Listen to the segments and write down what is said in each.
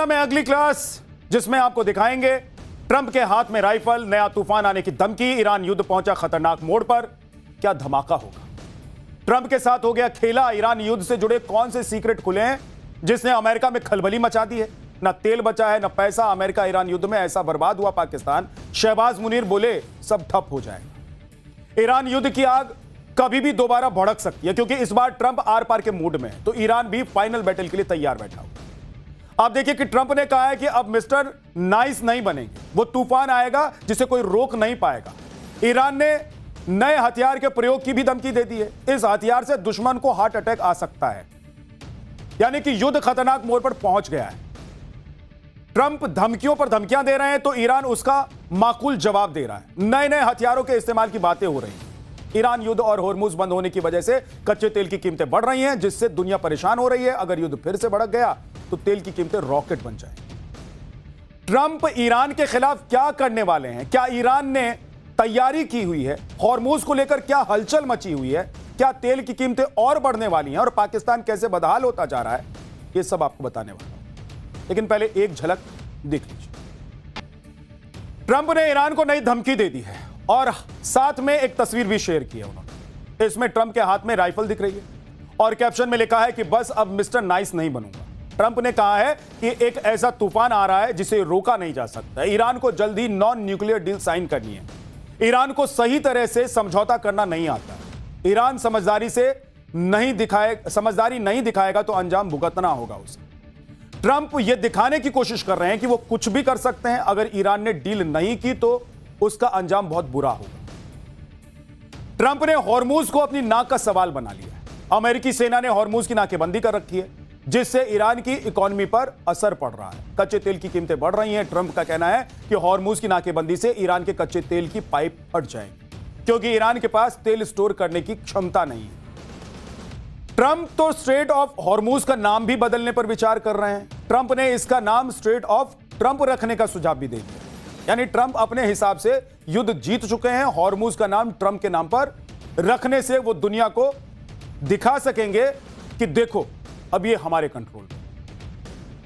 में अगली क्लास जिसमें आपको दिखाएंगे ट्रंप के हाथ में राइफल, नया तूफान आने की धमकी, ईरान युद्ध पहुंचा खतरनाक मोड़ पर, क्या धमाका होगा। ट्रंप के साथ हो गया खेला, ईरान युद्ध से जुड़े कौन से सीक्रेट खुले हैं जिसने अमेरिका में खलबली मचा दी है। ना तेल बचा है, ना पैसा। अमेरिका ईरान युद्ध में ऐसा बर्बाद हुआ पाकिस्तान, शहबाज मुनीर बोले सब ठप हो जाएगा। ईरान युद्ध की आग कभी भी दोबारा भड़क सकती है क्योंकि इस बार ट्रंप आर पार के मूड में है, तो ईरान भी फाइनल बैटल के लिए तैयार बैठा हुआ। आप देखिए कि ट्रंप ने कहा है कि अब मिस्टर नाइस नहीं बनेंगे, वो तूफान आएगा जिसे कोई रोक नहीं पाएगा। ईरान ने नए हथियार के प्रयोग की भी धमकी दे दी है। इस हथियार से दुश्मन को हार्ट अटैक आ सकता है, यानी कि युद्ध खतरनाक मोड़ पर पहुंच गया है। ट्रंप धमकियों पर धमकियां दे रहे हैं तो ईरान उसका माकूल जवाब दे रहा है। नए नए हथियारों के इस्तेमाल की बातें हो रही हैं। ईरान युद्ध और होर्मुज बंद होने की वजह से कच्चे तेल की कीमतें बढ़ रही हैं, जिससे दुनिया परेशान हो रही है। अगर युद्ध फिर से भड़क गया तो तेल की कीमतें रॉकेट बन जाएंगी। ट्रंप ईरान के खिलाफ क्या करने वाले हैं? क्या ईरान ने तैयारी की हुई है? होर्मुज को लेकर क्या हलचल मची हुई है? क्या तेल की कीमतें और बढ़ने वाली हैं और पाकिस्तान कैसे बदहाल होता जा रहा है? ये सब आपको बताने वाला हूं, लेकिन पहले एक झलक देख लीजिए। ट्रंप ने ईरान को नई धमकी दे दी है और साथ में एक तस्वीर भी शेयर की है उन्होंने। इसमें ट्रंप के हाथ में राइफल दिख रही है और कैप्शन में लिखा है कि बस अब मिस्टर नाइस नहीं बनूंगा। ट्रंप ने कहा है कि एक ऐसा तूफान आ रहा है जिसे रोका नहीं जा सकता। ईरान को जल्दी नॉन न्यूक्लियर डील साइन करनी है। ईरान को सही तरह से समझौता करना नहीं आता। ईरान समझदारी नहीं दिखाएगा तो अंजाम भुगतना होगा उसे। ट्रंप यह दिखाने की कोशिश कर रहे हैं कि वो कुछ भी कर सकते हैं। अगर ईरान ने डील नहीं की तो उसका अंजाम बहुत बुरा होगा। ट्रंप ने होर्मुज को अपनी नाक का सवाल बना लिया है। अमेरिकी सेना ने होर्मुज की नाकेबंदी कर रखी है, जिससे ईरान की इकोनॉमी पर असर पड़ रहा है। कच्चे तेल की कीमतें बढ़ रही हैं। ट्रंप का कहना है कि होर्मुज की नाकेबंदी से ईरान के कच्चे तेल की पाइप फट जाएंगी, क्योंकि ईरान के पास तेल स्टोर करने की क्षमता नहीं है। ट्रंप तो स्ट्रेट ऑफ होर्मुज का नाम भी बदलने पर विचार कर रहे हैं। ट्रंप ने इसका नाम स्ट्रेट ऑफ ट्रंप रखने का सुझाव भी दे दिया, यानी ट्रंप अपने हिसाब से युद्ध जीत चुके हैं। होर्मुज का नाम ट्रंप के नाम पर रखने से वो दुनिया को दिखा सकेंगे कि देखो अब ये हमारे कंट्रोल में।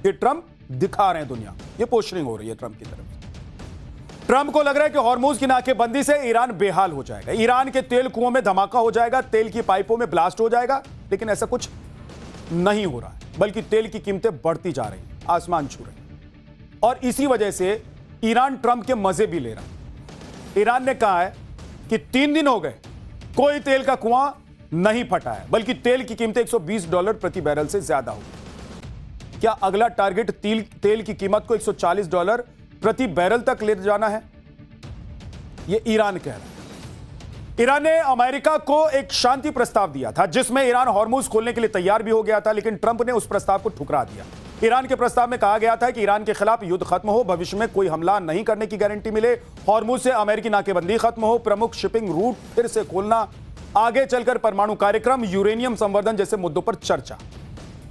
ये ट्रंप दिखा रहे हैं दुनिया, ये पोस्टरिंग हो रही है ट्रंप की तरफ से। ट्रंप को लग रहा है कि होर्मुज की नाकेबंदी से ईरान बेहाल हो जाएगा। ईरान के तेल कुओं में धमाका हो जाएगा, तेल की पाइपों में ब्लास्ट हो जाएगा, लेकिन ऐसा कुछ नहीं हो रहा है, बल्कि तेल की कीमतें बढ़ती जा रही हैं, आसमान छू रही हैं। और इसी वजह से ईरान ट्रंप के मजे भी ले रहा है। ईरान ने कहा है कि 3 दिन हो गए कोई तेल का कुआं नहीं फटा है, बल्कि तेल की कीमतें $120 प्रति बैरल से ज्यादा होगी। क्या अगला टारगेट तेल की कीमत को $140 प्रति बैरल तक ले जाना है? यह ईरान कह रहा है। ईरान ने अमेरिका को एक शांति प्रस्ताव दिया था, जिसमें ईरान होर्मुज खोलने के लिए तैयार भी हो गया था, लेकिन ट्रंप ने उस प्रस्ताव को ठुकरा दिया। ईरान के प्रस्ताव में कहा गया था कि ईरान के खिलाफ युद्ध खत्म हो, भविष्य में कोई हमला नहीं करने की गारंटी मिले, होर्मुज से अमेरिकी नाकेबंदी खत्म हो, प्रमुख शिपिंग रूट फिर से खोलना, आगे चलकर परमाणु कार्यक्रम, यूरेनियम संवर्धन जैसे मुद्दों पर चर्चा।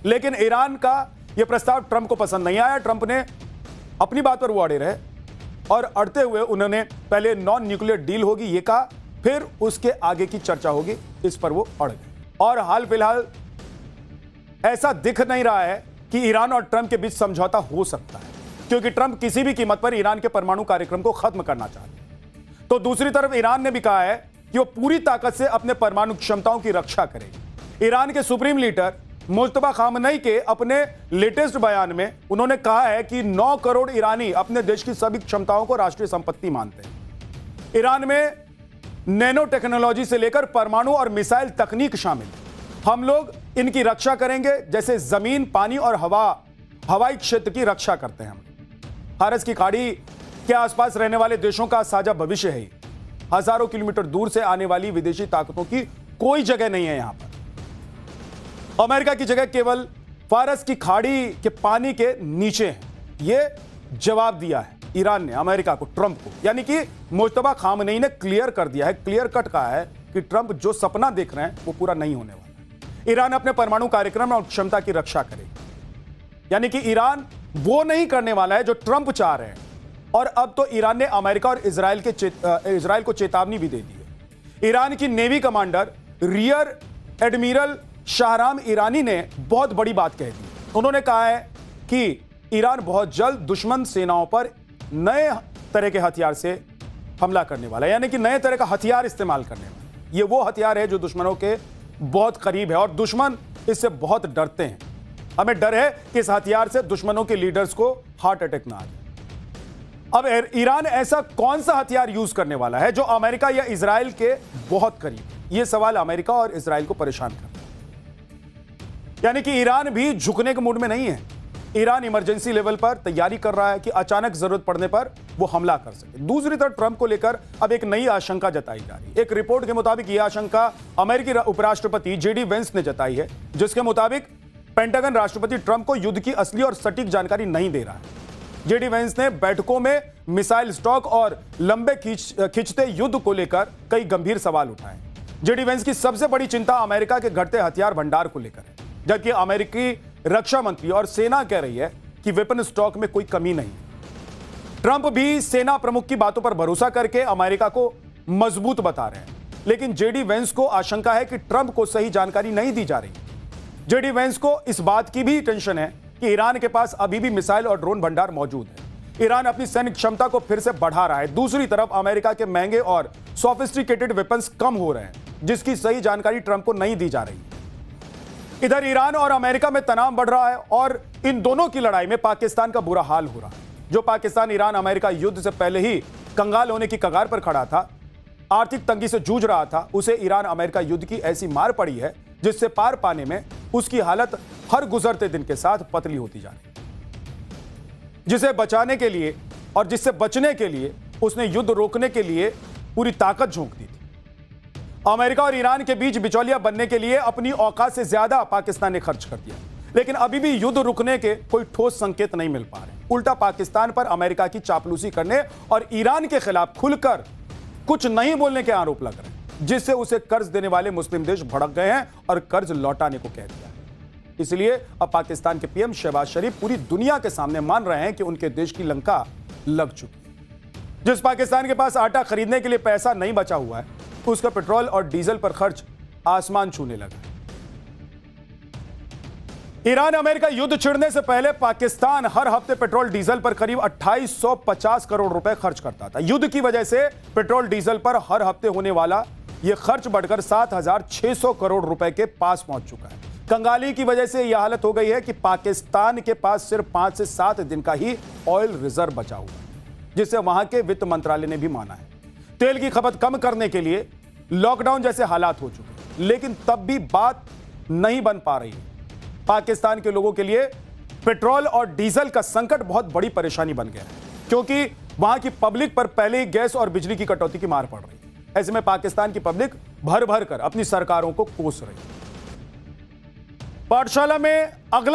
लेकिन ईरान का यह प्रस्ताव ट्रंप को पसंद नहीं आया। ट्रंप ने अपनी बात पर वो अड़े रहे और अड़ते हुए उन्होंने पहले नॉन न्यूक्लियर डील होगी ये कहा, फिर उसके आगे की चर्चा होगी, इस पर वो अड़ गए। और हाल फिलहाल ऐसा दिख नहीं रहा है कि ईरान और ट्रंप के बीच समझौता हो सकता है, क्योंकि ट्रंप किसी भी कीमत पर ईरान के परमाणु कार्यक्रम को खत्म करना चाहते हैं। तो दूसरी तरफ ईरान ने भी कहा है कि वो पूरी ताकत से अपने परमाणु क्षमताओं की रक्षा करेगी। ईरान के सुप्रीम लीडर मुस्तफा खामनेई के अपने लेटेस्ट बयान में उन्होंने कहा है कि 9 करोड़ ईरानी अपने देश की सभी क्षमताओं को राष्ट्रीय संपत्ति मानते हैं। ईरान में नैनो टेक्नोलॉजी से लेकर परमाणु और मिसाइल तकनीक शामिल। हम लोग इनकी रक्षा करेंगे जैसे जमीन, पानी और हवाई क्षेत्र की रक्षा करते हैं। हम फारस की खाड़ी के आसपास रहने वाले देशों का साझा भविष्य है। हजारों किलोमीटर दूर से आने वाली विदेशी ताकतों की कोई जगह नहीं है यहां पर। अमेरिका की जगह केवल फारस की खाड़ी के पानी के नीचे है। यह जवाब दिया है ईरान ने अमेरिका को, ट्रंप को, यानी कि मुस्तफा खामनेई ने क्लियर कर दिया है, क्लियर कट कहा है कि ट्रंप जो सपना देख रहे हैं वो पूरा नहीं होने वाला। ईरान अपने परमाणु कार्यक्रम और क्षमता की रक्षा करेगी, यानी कि ईरान वो नहीं करने वाला है जो ट्रंप चाह रहे हैं। और अब तो ईरान ने अमेरिका और इजराइल को चेतावनी भी दे दी है। ईरान की navy commander rear admiral Shahram Irani ने बहुत बड़ी बात कह दी। उन्होंने कहा है कि ईरान बहुत जल्द दुश्मन सेनाओं पर नए तरह के हथियार से हमला करने वाला है, यानी कि नए तरह का हथियार इस्तेमाल करने वाला। ये वो हथियार है जो दुश्मनों के बहुत करीब है और दुश्मन इससे बहुत डरते हैं। हमें डर है कि इस हथियार से दुश्मनों के लीडर्स को हार्ट अटैक ना आ जाए। अब ईरान ऐसा कौन सा हथियार यूज करने वाला है जो अमेरिका या इजराइल के बहुत करीब है? यह सवाल अमेरिका और इजराइल को परेशान कर रहा है। यानी कि ईरान भी झुकने के मूड में नहीं है। ईरान इमरजेंसी लेवल पर तैयारी कर रहा है कि अचानक जरूरत पड़ने पर वो हमला कर सके। दूसरी तरफ ट्रंप को लेकर अब एक नई आशंका जताई जा रही है। एक रिपोर्ट के मुताबिक यह आशंका अमेरिकी उपराष्ट्रपति जेडी वेंस ने जताई है, जिसके मुताबिक पेंटागन राष्ट्रपति ट्रंप को युद्ध की असली और सटीक जानकारी नहीं दे रहा है। जेडी वेंस ने बैठकों में मिसाइल स्टॉक और लंबे खिंचते युद्ध को लेकर कई गंभीर सवाल उठाए। जेडी वेंस की सबसे बड़ी चिंता अमेरिका के घटते हथियार भंडार को लेकर है, जबकि अमेरिकी रक्षा मंत्री और सेना कह रही है कि वेपन स्टॉक में कोई कमी नहीं। ट्रंप भी सेना प्रमुख की बातों पर भरोसा करके अमेरिका को मजबूत बता रहे हैं, लेकिन जेडी वेंस को आशंका है कि ट्रंप को सही जानकारी नहीं दी जा रही। जेडी वेंस को इस बात की भी टेंशन है कि ईरान के पास अभी भी मिसाइल और ड्रोन भंडार मौजूद है। ईरान अपनी सैन्य क्षमता को फिर से बढ़ा रहा है। दूसरी तरफ अमेरिका के महंगे और सोफिस्टिकेटेड वेपन्स कम हो रहे हैं, जिसकी सही जानकारी ट्रंप को नहीं दी जा रही। इधर ईरान और अमेरिका में तनाव बढ़ रहा है और इन दोनों की लड़ाई में पाकिस्तान का बुरा हाल हो रहा है। जो पाकिस्तान ईरान अमेरिका युद्ध से पहले ही कंगाल होने की कगार पर खड़ा था, आर्थिक तंगी से जूझ रहा था, उसे ईरान अमेरिका युद्ध की ऐसी मार पड़ी है जिससे पार पाने में उसकी हालत हर गुजरते दिन के साथ पतली होती जा रही है। जिसे बचाने के लिए और जिससे बचने के लिए उसने युद्ध रोकने के लिए पूरी ताकत झोंक दी थी। अमेरिका और ईरान के बीच बिचौलिया बनने के लिए अपनी औकात से ज्यादा पाकिस्तान ने खर्च कर दिया, लेकिन अभी भी युद्ध रुकने के कोई ठोस संकेत नहीं मिल पा रहे। उल्टा पाकिस्तान पर अमेरिका की चापलूसी करने और ईरान के खिलाफ खुलकर कुछ नहीं बोलने के आरोप लग रहे हैं, जिससे उसे कर्ज देने वाले मुस्लिम देश भड़क गए हैं और कर्ज लौटाने को कह दिया है। इसलिए अब पाकिस्तान के पीएम शहबाज शरीफ पूरी दुनिया के सामने मान रहे हैं कि उनके देश की लंका लग चुकी है। जिस पाकिस्तान के पास आटा खरीदने के लिए पैसा नहीं बचा हुआ है, उसका पेट्रोल और डीजल पर खर्च आसमान छूने लगा। ईरान अमेरिका युद्ध छिड़ने से पहले पाकिस्तान हर हफ्ते पेट्रोल डीजल पर करीब 2850 करोड़ रुपए खर्च करता था। युद्ध की वजह से पेट्रोल डीजल पर हर हफ्ते होने वाला यह खर्च बढ़कर 7600 करोड़ रुपए के पास पहुंच चुका है। कंगाली की वजह से यह हालत हो गई है कि पाकिस्तान के पास सिर्फ 5 से 7 दिन का ही ऑयल रिजर्व बचा हुआ है, जिसे वहां के वित्त मंत्रालय ने भी माना है। तेल की खपत कम करने के लिए लॉकडाउन जैसे हालात हो चुके हैं, लेकिन तब भी बात नहीं बन पा रही है। पाकिस्तान के लोगों के लिए पेट्रोल और डीजल का संकट बहुत बड़ी परेशानी बन गया है, क्योंकि वहां की पब्लिक पर पहले ही गैस और बिजली की कटौती की मार पड़ रही है। ऐसे में पाकिस्तान की पब्लिक भर भर कर अपनी सरकारों को कोस रही है। पाठशाला में अगला